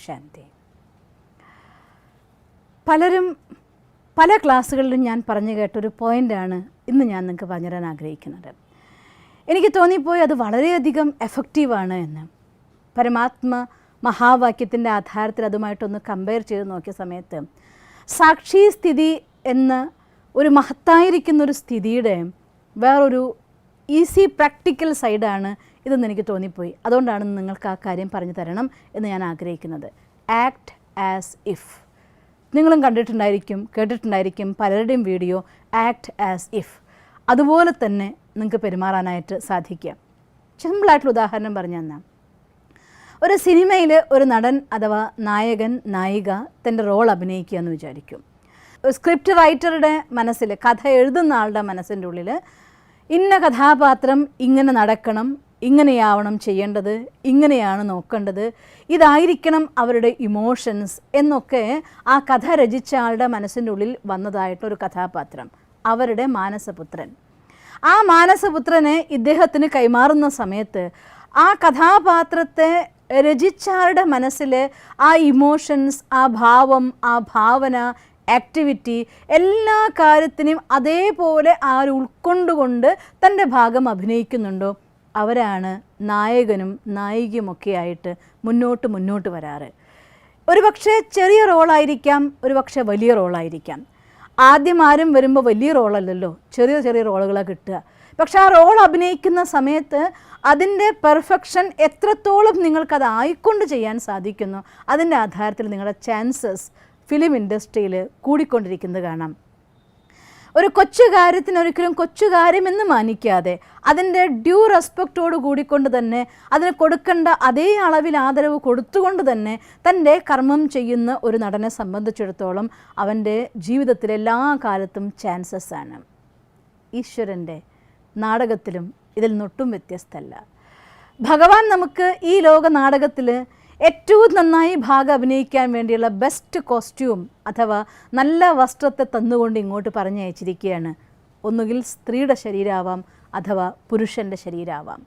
ശാന്തി. പലരും പല ക്ലാസ്സുകളിലും ഞാൻ പറഞ്ഞു കേട്ടൊരു പോയിൻ്റാണ് ഇന്ന് ഞാൻ നിങ്ങൾക്ക് പറഞ്ഞു തരാൻ ആഗ്രഹിക്കുന്നത്. എനിക്ക് തോന്നിപ്പോയി അത് വളരെയധികം എഫക്റ്റീവാണ് എന്ന്. പരമാത്മ മഹാവാക്യത്തിൻ്റെ ആധാരത്തിൽ അതുമായിട്ടൊന്ന് കമ്പയർ ചെയ്ത് നോക്കിയ സമയത്ത് സാക്ഷി സ്ഥിതി എന്ന ഒരു മഹത്തായിരിക്കുന്നൊരു സ്ഥിതിയുടെ വേറൊരു ഈസി പ്രാക്ടിക്കൽ സൈഡാണ് ഇതെന്ന് എനിക്ക് തോന്നിപ്പോയി. അതുകൊണ്ടാണ് നിങ്ങൾക്ക് ആ കാര്യം പറഞ്ഞു തരണം എന്ന് ഞാൻ ആഗ്രഹിക്കുന്നത്. Act as if. നിങ്ങളും കണ്ടിട്ടുണ്ടായിരിക്കും, കേട്ടിട്ടുണ്ടായിരിക്കും പലരുടെയും വീഡിയോ. Act as if. അതുപോലെ തന്നെ നിങ്ങൾക്ക് പെരുമാറാനായിട്ട് സാധിക്കുക. സിമ്പിളായിട്ടുള്ള ഉദാഹരണം പറഞ്ഞു തന്നാൽ, ഒരു സിനിമയിൽ ഒരു നടൻ അഥവാ നായകൻ നായിക തൻ്റെ റോൾ അഭിനയിക്കുക എന്ന് വിചാരിക്കും. സ്ക്രിപ്റ്റ് റൈറ്ററുടെ മനസ്സിൽ, കഥ എഴുതുന്ന ആളുടെ മനസ്സിൻ്റെ ഉള്ളിൽ ഇന്ന കഥാപാത്രം ഇങ്ങനെ നടക്കണം, ഇങ്ങനെയാവണം ചെയ്യേണ്ടത്, ഇങ്ങനെയാണ് നോക്കേണ്ടത്, ഇതായിരിക്കണം അവരുടെ ഇമോഷൻസ് എന്നൊക്കെ ആ കഥ രചിച്ച ആളുടെ മനസ്സിൻ്റെ ഉള്ളിൽ വന്നതായിട്ടൊരു കഥാപാത്രം, അവരുടെ മാനസപുത്രൻ. ആ മാനസപുത്രനെ ഇദ്ദേഹത്തിന് കൈമാറുന്ന സമയത്ത് ആ കഥാപാത്രത്തെ രചിച്ചയാളുടെ മനസ്സിൽ ആ ഇമോഷൻസ്, ആ ഭാവം, ആ ഭാവന, ആക്ടിവിറ്റി, എല്ലാ കാര്യത്തിനും അതേപോലെ ആര് ഉൾക്കൊണ്ടുകൊണ്ട് തൻ്റെ ഭാഗം അഭിനയിക്കുന്നുണ്ടോ അവരാണ് നായകനും നായികയുമൊക്കെ ആയിട്ട് മുന്നോട്ട് വരാറ്. ഒരു പക്ഷേ ചെറിയ റോളായിരിക്കാം, ഒരു പക്ഷേ വലിയ റോളായിരിക്കാം. ആദ്യം ആരും വരുമ്പോൾ വലിയ റോളല്ലല്ലോ, ചെറിയ ചെറിയ റോളുകളാണ് കിട്ടുക. പക്ഷെ ആ റോൾ അഭിനയിക്കുന്ന സമയത്ത് അതിൻ്റെ പെർഫെക്ഷൻ എത്രത്തോളം നിങ്ങൾക്കത് ആയിക്കൊണ്ട് ചെയ്യാൻ സാധിക്കുന്നു അതിൻ്റെ ആധാരത്തിൽ നിങ്ങളുടെ ചാൻസസ് ഫിലിം ഇൻഡസ്ട്രിയിൽ കൂടിക്കൊണ്ടിരിക്കുന്നത് കാണാം. ഒരു കൊച്ചു കാര്യത്തിന് ഒരിക്കലും കൊച്ചു കാര്യമെന്ന് മാനിക്കാതെ അതിൻ്റെ ഡ്യൂ റെസ്പെക്റ്റോട് കൂടിക്കൊണ്ട് തന്നെ അതിന് കൊടുക്കേണ്ട അതേ അളവിൽ ആദരവ് കൊടുത്തുകൊണ്ട് തന്നെ തൻ്റെ കർമ്മം ചെയ്യുന്ന ഒരു നടനെ സംബന്ധിച്ചിടത്തോളം അവൻ്റെ ജീവിതത്തിലെ എല്ലാ കാലത്തും ചാൻസസ് ആണ്. ഈശ്വരൻ്റെ നാടകത്തിലും ഇതിൽ നിന്നൊട്ടും വ്യത്യസ്തമല്ല. ഭഗവാൻ നമുക്ക് ഈ ലോക നാടകത്തിൽ ഏറ്റവും നന്നായി ഭാഗം അഭിനയിക്കാൻ വേണ്ടിയുള്ള ബെസ്റ്റ് കോസ്റ്റ്യൂം അഥവാ നല്ല വസ്ത്രത്തെ തന്നുകൊണ്ട് ഇങ്ങോട്ട് പറഞ്ഞയച്ചിരിക്കുകയാണ്. ഒന്നുകിൽ സ്ത്രീയുടെ ശരീരമാവാം അഥവാ പുരുഷൻ്റെ ശരീരമാവാം.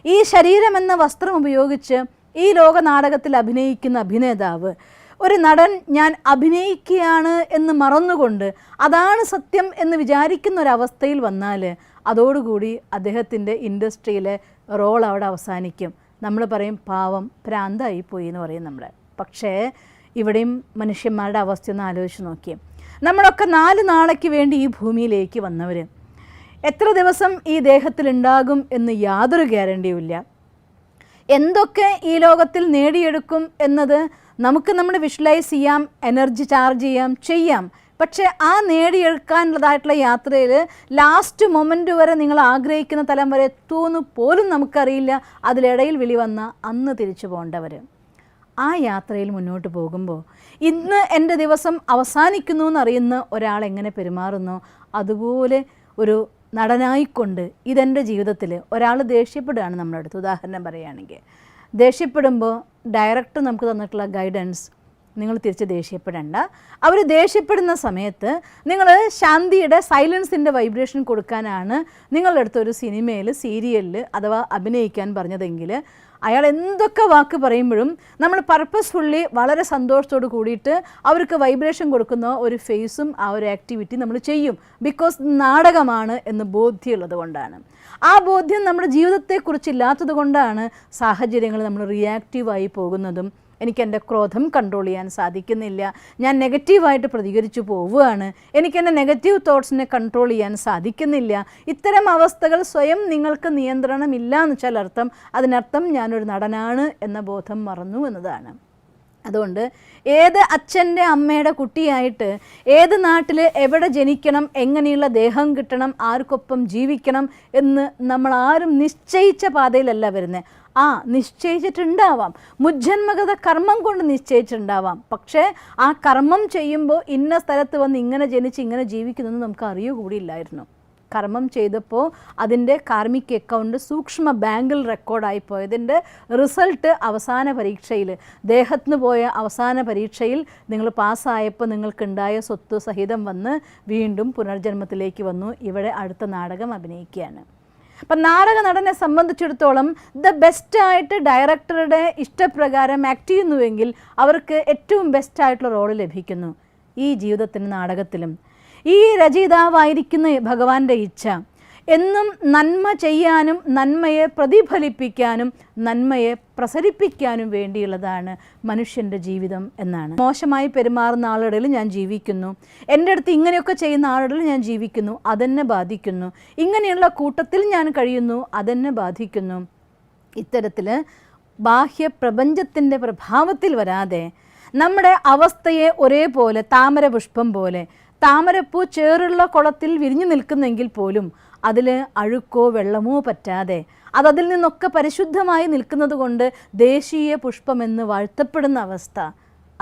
ഈ ശരീരമെന്ന വസ്ത്രം ഉപയോഗിച്ച് ഈ ലോക നാടകത്തിൽ അഭിനയിക്കുന്ന അഭിനേതാവ്, ഒരു നടൻ ഞാൻ അഭിനയിക്കുകയാണ് എന്ന് മറന്നുകൊണ്ട് അതാണ് സത്യം എന്ന് വിചാരിക്കുന്ന ഒരവസ്ഥയിൽ വന്നാൽ അതോടുകൂടി അദ്ദേഹത്തിൻ്റെ ഇൻഡസ്ട്രിയിലെ റോൾ അവിടെ അവസാനിക്കും. നമ്മൾ പറയും പാവം ഭ്രാന്തായി പോയി എന്ന് പറയും നമ്മൾ. പക്ഷേ ഇവിടെയും മനുഷ്യന്മാരുടെ അവസ്ഥ ഒന്ന് ആലോചിച്ച് നോക്കിയേ. നമ്മളൊക്കെ 4 നാളേക്ക് വേണ്ടി ഈ ഭൂമിയിലേക്ക് വന്നവർ. എത്ര ദിവസം ഈ ദേഹത്തിലുണ്ടാകും എന്ന് യാതൊരു ഗ്യാരണ്ടിയുമില്ല. എന്തൊക്കെ ഈ ലോകത്തിൽ നേടിയെടുക്കും എന്നത് നമുക്ക് നമ്മൾ വിഷ്വലൈസ് ചെയ്യാം, എനർജി ചാർജ് ചെയ്യാം. പക്ഷേ ആ നേടിയെടുക്കാനുള്ളതായിട്ടുള്ള യാത്രയിൽ ലാസ്റ്റ് മൊമെൻ്റ് വരെ നിങ്ങൾ ആഗ്രഹിക്കുന്ന തലം വരെ എത്തുമെന്ന് പോലും നമുക്കറിയില്ല. അതിലിടയിൽ വിളി വന്ന അന്ന് തിരിച്ചു പോകേണ്ടവർ. ആ യാത്രയിൽ മുന്നോട്ട് പോകുമ്പോൾ ഇന്ന് എൻ്റെ ദിവസം അവസാനിക്കുന്നു എന്നറിയുന്ന ഒരാൾ എങ്ങനെ പെരുമാറുന്നോ അതുപോലെ ഒരു നടനായിക്കൊണ്ട് ഇതെൻ്റെ ജീവിതത്തിൽ ഒരാൾ ദേഷ്യപ്പെടുകയാണ് നമ്മുടെ അടുത്ത്. ഉദാഹരണം പറയുകയാണെങ്കിൽ, ദേഷ്യപ്പെടുമ്പോൾ ഡയറക്ടർ നമുക്ക് തന്നിട്ടുള്ള ഗൈഡൻസ്, നിങ്ങൾ തിരിച്ച് ദേഷ്യപ്പെടേണ്ട. അവർ ദേഷ്യപ്പെടുന്ന സമയത്ത് നിങ്ങൾ ശാന്തിയുടെ സൈലൻസിൻ്റെ വൈബ്രേഷൻ കൊടുക്കാനാണ് നിങ്ങളുടെ അടുത്തൊരു സിനിമയിൽ, സീരിയലിൽ അഥവാ അഭിനയിക്കാൻ പറഞ്ഞതെങ്കിൽ അയാൾ എന്തൊക്കെ വാക്ക് പറയുമ്പോഴും നമ്മൾ പർപ്പസ്ഫുള്ളി വളരെ സന്തോഷത്തോട് കൂടിയിട്ട് അവർക്ക് വൈബ്രേഷൻ കൊടുക്കുന്ന ഒരു ഫേസും ആ ഒരു ആക്ടിവിറ്റി നമ്മൾ ചെയ്യും. ബിക്കോസ് നാടകമാണ് എന്ന് ബോധ്യമുള്ളത് കൊണ്ടാണ്. ആ ബോധ്യം നമ്മുടെ ജീവിതത്തെക്കുറിച്ചില്ലാത്തത് കൊണ്ടാണ് സാഹചര്യങ്ങൾ നമ്മൾ റിയാക്റ്റീവായി പോകുന്നതും. എനിക്ക് എൻ്റെ ക്രോധം കൺട്രോൾ ചെയ്യാൻ സാധിക്കുന്നില്ല, ഞാൻ നെഗറ്റീവായിട്ട് പ്രതികരിച്ചു പോവുകയാണ്, എനിക്കെൻ്റെ നെഗറ്റീവ് തോട്ട്സിനെ കൺട്രോൾ ചെയ്യാൻ സാധിക്കുന്നില്ല. ഇത്തരം അവസ്ഥകൾ സ്വയം നിങ്ങൾക്ക് നിയന്ത്രണമില്ല എന്ന് വെച്ചാൽ അർത്ഥം, അതിനർത്ഥം ഞാനൊരു നടനാണ് എന്ന ബോധം മറന്നു എന്നതാണ്. അതുകൊണ്ട് ഏത് അച്ഛൻ്റെ അമ്മയുടെ കുട്ടിയായിട്ട് ഏത് നാട്ടിൽ എവിടെ ജനിക്കണം, എങ്ങനെയുള്ള ദേഹം കിട്ടണം, ആർക്കൊപ്പം ജീവിക്കണം എന്ന് നമ്മൾ ആരും നിശ്ചയിച്ച പാതയിലല്ല വരുന്നത്. നിശ്ചയിച്ചിട്ടുണ്ടാവാം, മുജ്ജന്മഗത കർമ്മം കൊണ്ട് നിശ്ചയിച്ചിട്ടുണ്ടാവാം. പക്ഷേ ആ കർമ്മം ചെയ്യുമ്പോൾ ഇന്ന സ്ഥലത്ത് വന്ന് ഇങ്ങനെ ജനിച്ച് ഇങ്ങനെ ജീവിക്കുന്നതെന്ന് നമുക്ക് അറിയുക കൂടിയില്ലായിരുന്നു. കർമ്മം ചെയ്തപ്പോൾ അതിൻ്റെ കാർമിക് അക്കൗണ്ട് സൂക്ഷ്മ ബാങ്കിൽ റെക്കോർഡായി പോയതിൻ്റെ റിസൾട്ട് അവസാന പരീക്ഷയിൽ, ദേഹത്തിന് പോയ അവസാന പരീക്ഷയിൽ നിങ്ങൾ പാസ്സായപ്പോൾ നിങ്ങൾക്കുണ്ടായ സ്വത്ത് സഹിതം വന്ന് വീണ്ടും പുനർജന്മത്തിലേക്ക് വന്നു. ഇവിടെ അടുത്ത നാടകം അഭിനയിക്കുകയാണ്. അപ്പം നാടക നടനെ സംബന്ധിച്ചിടത്തോളം ദ ബെസ്റ്റായിട്ട് ഡയറക്ടറുടെ ഇഷ്ടപ്രകാരം ആക്ട് ചെയ്യുന്നുവെങ്കിൽ അവർക്ക് ഏറ്റവും ബെസ്റ്റായിട്ടുള്ള റോള് ലഭിക്കുന്നു. ഈ ജീവിതത്തിന് നാടകത്തിലും ഈ രചയിതാവായിരിക്കുന്ന ഭഗവാന്റെ ഇച്ഛ എന്നും നന്മ ചെയ്യാനും നന്മയെ പ്രതിഫലിപ്പിക്കാനും നന്മയെ പ്രസരിപ്പിക്കാനും വേണ്ടിയുള്ളതാണ് മനുഷ്യൻ്റെ ജീവിതം എന്നാണ്. മോശമായി പെരുമാറുന്ന ആളുകളിൽ ഞാൻ ജീവിക്കുന്നു, എൻ്റെ അടുത്ത് ഇങ്ങനെയൊക്കെ ചെയ്യുന്ന ആളുകളിൽ ഞാൻ ജീവിക്കുന്നു, അതെന്നെ ബാധിക്കുന്നു, ഇങ്ങനെയുള്ള കൂട്ടത്തിൽ ഞാൻ കഴിയുന്നു, അതെന്നെ ബാധിക്കുന്നു. ഇത്തരത്തിൽ ബാഹ്യ പ്രപഞ്ചത്തിൻ്റെ പ്രഭാവത്തിൽ വരാതെ നമ്മുടെ അവസ്ഥയെ ഒരേപോലെ താമരപുഷ്പം പോലെ താമരപ്പൂ ചേറുള്ള കുളത്തിൽ വിരിഞ്ഞു നിൽക്കുന്നെങ്കിൽ പോലും അതിൽ അഴുക്കോ വെള്ളമോ പറ്റാതെ അതതിൽ നിന്നൊക്കെ പരിശുദ്ധമായി നിൽക്കുന്നത് കൊണ്ട് ദേശീയ പുഷ്പമെന്ന് വാഴ്ത്തപ്പെടുന്ന അവസ്ഥ,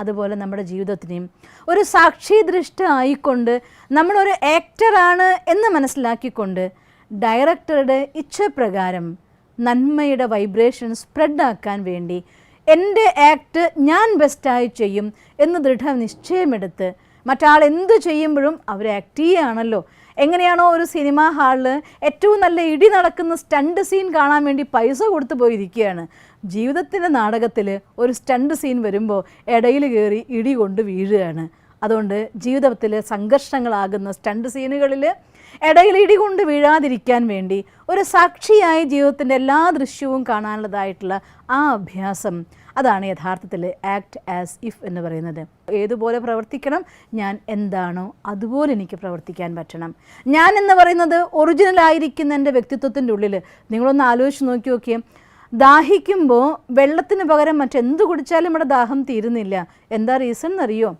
അതുപോലെ നമ്മുടെ ജീവിതത്തിനെയും ഒരു സാക്ഷി ദൃഷ്ട ആയിക്കൊണ്ട് നമ്മളൊരു ആക്ടറാണ് എന്ന് മനസ്സിലാക്കിക്കൊണ്ട് ഡയറക്ടറുടെ ഇച്ഛപ്രകാരം നന്മയുടെ വൈബ്രേഷൻ സ്പ്രെഡാക്കാൻ വേണ്ടി എൻ്റെ ആക്ട് ഞാൻ ബെസ്റ്റായി ചെയ്യും എന്ന് ദൃഢനിശ്ചയമെടുത്ത് മറ്റാൾ എന്തു ചെയ്യുമ്പോഴും അവർ ആക്ട് ചെയ്യുകയാണല്ലോ. എങ്ങനെയാണോ ഒരു സിനിമാ ഹാളിൽ ഏറ്റവും നല്ല ഇടി നടക്കുന്ന സ്റ്റണ്ട് സീൻ കാണാൻ വേണ്ടി പൈസ കൊടുത്തു പോയിരിക്കുകയാണ്, ജീവിതത്തിൻ്റെ നാടകത്തിൽ ഒരു സ്റ്റണ്ട് സീൻ വരുമ്പോൾ ഇടയിൽ കയറി ഇടി കൊണ്ട് വീഴുകയാണ്. അതുകൊണ്ട് ജീവിതത്തിൽ സംഘർഷങ്ങളാകുന്ന സ്റ്റണ്ട് സീനുകളിൽ ഇടയിൽ ഇടി കൊണ്ട് വീഴാതിരിക്കാൻ വേണ്ടി ഒരു സാക്ഷിയായി ജീവിതത്തിൻ്റെ എല്ലാ ദൃശ്യവും കാണാനുള്ളതായിട്ടുള്ള ആ അഭ്യാസം, അതാണ് യഥാർത്ഥത്തിൽ ആക്ട് ആസ് ഇഫ് എന്ന് പറയുന്നത്. ഏതുപോലെ പ്രവർത്തിക്കണം, ഞാൻ എന്താണോ അതുപോലെ എനിക്ക് പ്രവർത്തിക്കാൻ പറ്റണം. ഞാൻ എന്ന് പറയുന്നത് ഒറിജിനലായിരിക്കുന്ന എൻ്റെ വ്യക്തിത്വത്തിൻ്റെ ഉള്ളിൽ നിങ്ങളൊന്ന് ആലോചിച്ച് നോക്കിയേ, ദാഹിക്കുമ്പോൾ വെള്ളത്തിന് പകരം മറ്റെന്ത് കുടിച്ചാലും ഇവിടെ ദാഹം തീരുന്നില്ല. എന്താ റീസൺ എന്നറിയോ?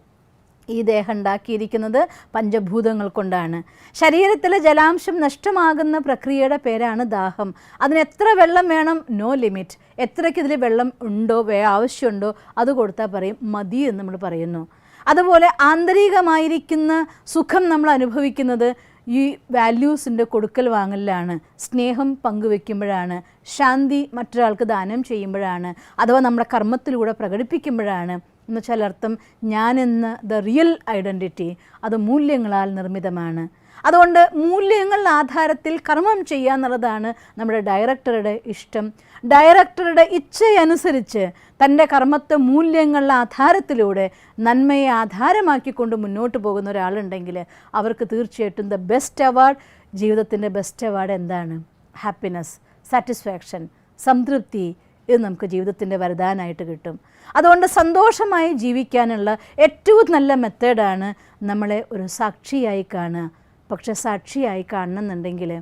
ഈ ദേഹം ഉണ്ടാക്കിയിരിക്കുന്നത് പഞ്ചഭൂതങ്ങൾ കൊണ്ടാണ്. ശരീരത്തിലെ ജലാംശം നഷ്ടമാകുന്ന പ്രക്രിയയുടെ പേരാണ് ദാഹം. അതിന് എത്ര വെള്ളം വേണം? No limit. എത്രയ്ക്ക് ഇതിൽ വെള്ളം ഉണ്ടോ ആവശ്യമുണ്ടോ അത് കൊടുത്താൽ പറയും മതി എന്ന് നമ്മൾ പറയുന്നു. അതുപോലെ ആന്തരികമായിരിക്കുന്ന സുഖം നമ്മൾ അനുഭവിക്കുന്നത് ഈ വാല്യൂസിൻ്റെ കൊടുക്കൽ വാങ്ങലിലാണ്, സ്നേഹം പങ്കുവെക്കുമ്പോഴാണ്, ശാന്തി മറ്റൊരാൾക്ക് ദാനം ചെയ്യുമ്പോഴാണ്, അഥവാ നമ്മുടെ കർമ്മത്തിലൂടെ പ്രകടിപ്പിക്കുമ്പോഴാണ്. എന്ന് വെച്ചാൽ അർത്ഥം ഞാനെന്ന ദ റിയൽ ഐഡൻറ്റിറ്റി അത് മൂല്യങ്ങളാൽ നിർമ്മിതമാണ്. അതുകൊണ്ട് മൂല്യങ്ങളുടെ ആധാരത്തിൽ കർമ്മം ചെയ്യുക എന്നുള്ളതാണ് നമ്മുടെ ഡയറക്ടറുടെ ഇഷ്ടം. ഡയറക്ടറുടെ ഇച്ഛയനുസരിച്ച് തൻ്റെ കർമ്മത്തെ മൂല്യങ്ങളുടെ ആധാരത്തിലൂടെ നന്മയെ ആധാരമാക്കിക്കൊണ്ട് മുന്നോട്ട് പോകുന്ന ഒരാളുണ്ടെങ്കിൽ അവർക്ക് തീർച്ചയായിട്ടും ദ ബെസ്റ്റ് അവാർഡ്, ജീവിതത്തിൻ്റെ ബെസ്റ്റ് അവാർഡ് എന്താണ്? ഹാപ്പിനെസ്, സാറ്റിസ്ഫാക്ഷൻ, സംതൃപ്തി. ഇത് നമുക്ക് ജീവിതത്തിൻ്റെ വരദാനായിട്ട് കിട്ടും. അതുകൊണ്ട് സന്തോഷമായി ജീവിക്കാനുള്ള ഏറ്റവും നല്ല മെത്തേഡാണ് നമ്മളെ ഒരു സാക്ഷിയായി കാണുക. പക്ഷെ സാക്ഷിയായി കാണണമെന്നുണ്ടെങ്കിൽ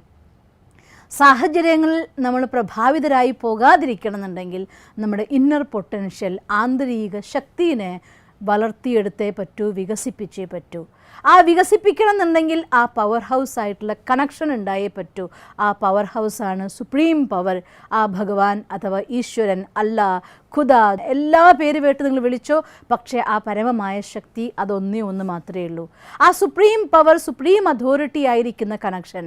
സാഹചര്യങ്ങളിൽ നമ്മൾ പ്രഭാവിതരായി പോകാതിരിക്കണം എന്നുണ്ടെങ്കിൽ നമ്മുടെ ഇന്നർ പൊട്ടൻഷ്യൽ, ആന്തരിക ശക്തിയെ വളർത്തിയെടുത്തേ പറ്റൂ, വികസിപ്പിച്ചേ പറ്റൂ. ആ വികസിപ്പിക്കണം എന്നുണ്ടെങ്കിൽ ആ പവർ ഹൗസ് ആയിട്ടുള്ള കണക്ഷൻ ഉണ്ടായേ പറ്റൂ. ആ പവർ ഹൗസാണ് സുപ്രീം പവർ. ആ ഭഗവാൻ അഥവാ ഈശ്വരൻ, അല്ലാ, ഖുദ, എല്ലാ പേര് കേട്ട് നിങ്ങൾ വിളിച്ചോ, പക്ഷേ ആ പരമമായ ശക്തി അതൊന്നേ ഒന്ന് മാത്രമേ ഉള്ളൂ. ആ സുപ്രീം പവർ, സുപ്രീം അതോറിറ്റി ആയിരിക്കുന്ന കണക്ഷൻ,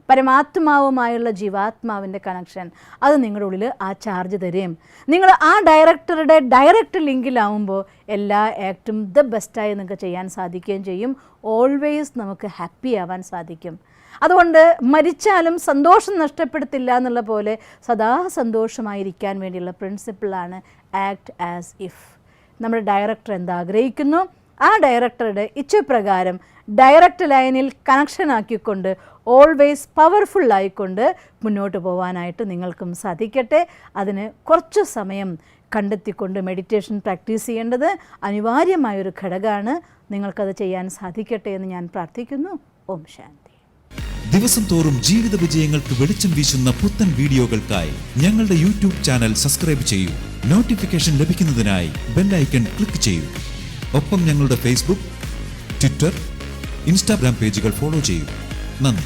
പരമാത്മാവുമായുള്ള ജീവാത്മാവിൻ്റെ കണക്ഷൻ, അത് നിങ്ങളുടെ ഉള്ളിൽ ആ ചാർജ് തരും. നിങ്ങൾ ആ ഡയറക്ടറുടെ ഡയറക്റ്റ് ലിങ്കിലാവുമ്പോൾ എല്ലാ ആക്റ്റും ദ ബെസ്റ്റായി നിങ്ങൾക്ക് ചെയ്യാൻ സാധിക്കുകയും ചെയ്യും. ഓൾവേസ് നമുക്ക് ഹാപ്പി ആവാൻ സാധിക്കും. അതുകൊണ്ട് മരിച്ചാലും സന്തോഷം നഷ്ടപ്പെടുത്തില്ല എന്നുള്ള പോലെ സദാ സന്തോഷമായിരിക്കാൻ വേണ്ടിയുള്ള പ്രിൻസിപ്പിളാണ് ആക്ട് ആസ് ഇഫ്. നമ്മുടെ ഡയറക്ടർ എന്താഗ്രഹിക്കുന്നു ആ ഡയറക്ടറുടെ ഇച്ഛപ്രകാരം ഡയറക്റ്റ് ലൈനിൽ കണക്ഷൻ ആക്കിക്കൊണ്ട് ഓൾവേസ് പവർഫുള്ളായിക്കൊണ്ട് മുന്നോട്ട് പോകാനായിട്ട് നിങ്ങൾക്കും സാധിക്കട്ടെ. അതിന് കുറച്ച് സമയം കണ്ടെത്തിക്കൊണ്ട് മെഡിറ്റേഷൻ പ്രാക്ടീസ് ചെയ്യേണ്ടത് അനിവാര്യമായൊരു ഘടകമാണ്. നിങ്ങൾക്കത് ചെയ്യാൻ സാധിക്കട്ടെ എന്ന് ഞാൻ പ്രാർത്ഥിക്കുന്നു. ഓം ശാന്തി. ദിവസം തോറും ജീവിത വിജയങ്ങൾക്ക് വെളിച്ചം വീശുന്ന പുത്തൻ വീഡിയോകൾക്കായി ഞങ്ങളുടെ യൂട്യൂബ് ചാനൽ സബ്സ്ക്രൈബ് ചെയ്യൂ. നോട്ടിഫിക്കേഷൻ ലഭിക്കുന്നതിനായി ബെൽ ഐക്കൺ ക്ലിക്ക് ചെയ്യൂ. ഒപ്പം ഞങ്ങളുടെ ഫേസ്ബുക്ക്, ട്വിറ്റർ, ഇൻസ്റ്റാഗ്രാം പേജുകൾ ഫോളോ ചെയ്യൂ. നന്ദി.